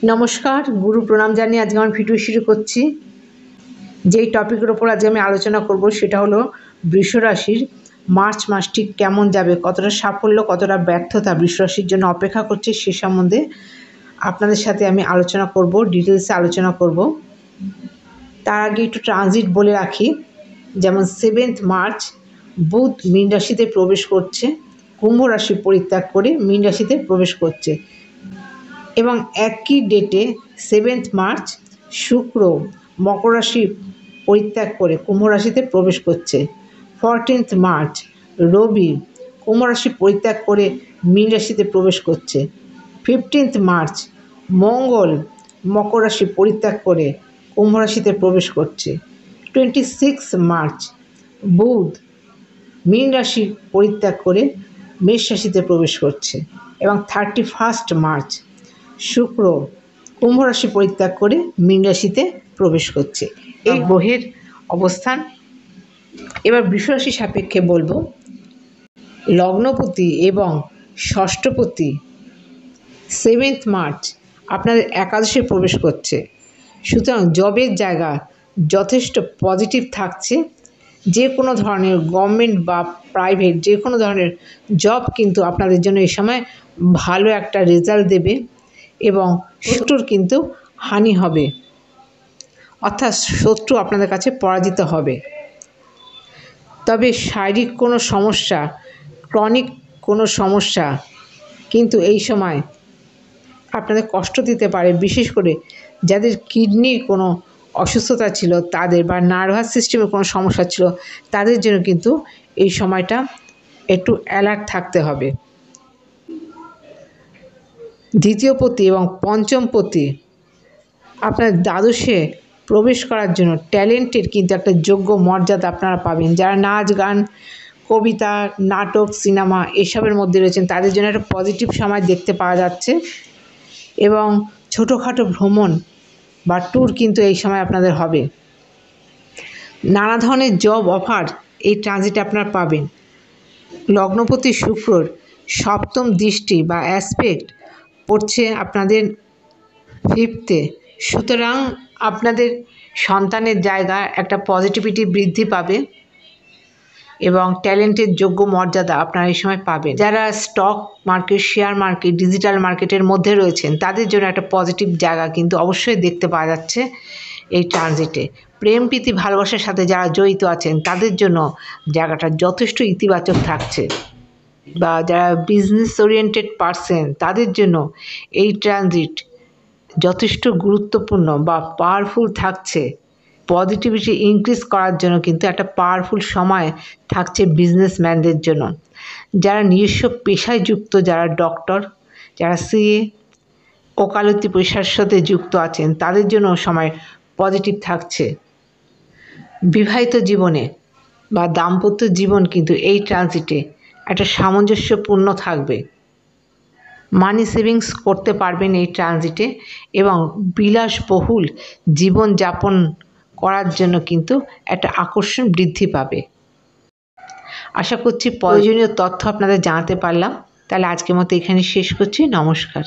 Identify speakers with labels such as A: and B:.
A: নমস্কার, গুরু প্রণাম জানিয়ে আজকে আমার ভিডিও শুরু করছি। যেই টপিকের ওপর আজকে আমি আলোচনা করব সেটা হলো বৃষ রাশির মার্চ মাস ঠিক কেমন যাবে, কতটা সাফল্য কতটা ব্যর্থতা বৃষ রাশির জন্য অপেক্ষা করছে সে সম্বন্ধে আপনাদের সাথে আমি আলোচনা করব, ডিটেলসে আলোচনা করব। তার আগে একটু ট্রানজিট বলে রাখি। যেমন 7 মার্চ বুধ মীন রাশিতে প্রবেশ করছে, কুম্ভ রাশি পরিত্যাগ করে মীন রাশিতে প্রবেশ করছে। এবং একই ডেটে 7 মার্চ শুক্র মকর রাশি পরিত্যাগ করে কুম্ভ রাশিতে প্রবেশ করছে। 14 মার্চ রবি কুম্ভ রাশি পরিত্যাগ করে মীন রাশিতে প্রবেশ করছে। 15 মার্চ মঙ্গল মকর রাশি পরিত্যাগ করে কুম্ভ রাশিতে প্রবেশ করছে। 26 মার্চ বুধ মীন রাশি পরিত্যাগ করে মেষ রাশিতে প্রবেশ করছে। এবং 31 মার্চ শুক্র কুম্ভ রাশি পরিত্যাগ করে মীন রাশিতে প্রবেশ করছে। এই গ্রহের অবস্থান। এবার বৃষ রাশি সাপেক্ষে বলবো, লগ্নপতি এবং ষষ্ঠপতি 7 মার্চ আপনাদের একাদশে প্রবেশ করছে। সুতরাং জবের জায়গা যথেষ্ট পজিটিভ থাকছে। যে কোনো ধরনের গভর্নমেন্ট বা প্রাইভেট যে কোনো ধরনের জব কিন্তু আপনাদের জন্য এই সময় ভালো একটা রেজাল্ট দেবে এবং শত্রুর কিন্তু হানি হবে, অর্থাৎ শত্রু আপনাদের কাছে পরাজিত হবে। তবে শারীরিক কোনো সমস্যা, ক্রনিক কোনো সমস্যা কিন্তু এই সময় আপনাদের কষ্ট দিতে পারে। বিশেষ করে যাদের কিডনির কোনো অসুস্থতা ছিল তাদের, বা নার্ভাস সিস্টেমের কোনো সমস্যা ছিল তাদের জন্য কিন্তু এই সময়টা একটু অ্যালার্ট থাকতে হবে। দ্বিতীয় পতি এবং পঞ্চম পতি আপনার দ্বাদশে প্রবেশ করার জন্য ট্যালেন্টের কিন্তু একটা যোগ্য মর্যাদা আপনারা পাবেন। যারা নাচ গান কবিতা নাটক সিনেমা এসবের মধ্যে রয়েছেন তাদের জন্য একটা পজিটিভ সময় দেখতে পাওয়া যাচ্ছে। এবং ছোটোখাটো ভ্রমণ বা ট্যুর কিন্তু এই সময় আপনাদের হবে। নানা ধরনের জব অফার এই ট্রানজিটে আপনারা পাবেন। লগ্নপতি শুক্রর সপ্তম দৃষ্টি বা অ্যাসপেক্ট পড়ছে আপনাদের 5th-এ। সুতরাং আপনাদের সন্তানের জায়গায় একটা পজিটিভিটি বৃদ্ধি পাবে এবং ট্যালেন্টের যোগ্য মর্যাদা আপনারা এই সময় পাবেন। যারা stock market, share market, digital মার্কেটের মধ্যে রয়েছেন তাদের জন্য একটা পজিটিভ জায়গা কিন্তু অবশ্যই দেখতে পাওয়া যাচ্ছে এই ট্রানজিটে। প্রেম প্রীতি ভালোবাসার সাথে যারা জড়িত আছেন তাদের জন্য জায়গাটা যথেষ্ট ইতিবাচক থাকছে। বা যারা বিজনেস ওরিয়েন্টেড পারসন তাদের জন্য এই ট্রানজিট যথেষ্ট গুরুত্বপূর্ণ বা পাওয়ারফুল থাকছে। পজিটিভিটি ইনক্রিজ করার জন্য কিন্তু একটা পাওয়ারফুল সময় থাকছে বিজনেসম্যানদের জন্য। যারা নিজস্ব পেশায় যুক্ত, যারা ডক্টর, যারা সিএ, ওকালতি পেশার সাথে যুক্ত আছেন তাদের জন্য সময় পজিটিভ থাকছে। বিবাহিত জীবনে বা দাম্পত্য জীবন কিন্তু এই ট্রানজিটে একটা সামঞ্জস্যপূর্ণ থাকবে। মানি সেভিংস করতে পারবেন এই ট্রানজিটে এবং বিলাসবহুল জীবনযাপন করার জন্য কিন্তু একটা আকর্ষণ বৃদ্ধি পাবে। আশা করছি প্রয়োজনীয় তথ্য আপনাদের জানাতে পারলাম। তাহলে আজকের মতো এখানে শেষ করছি। নমস্কার।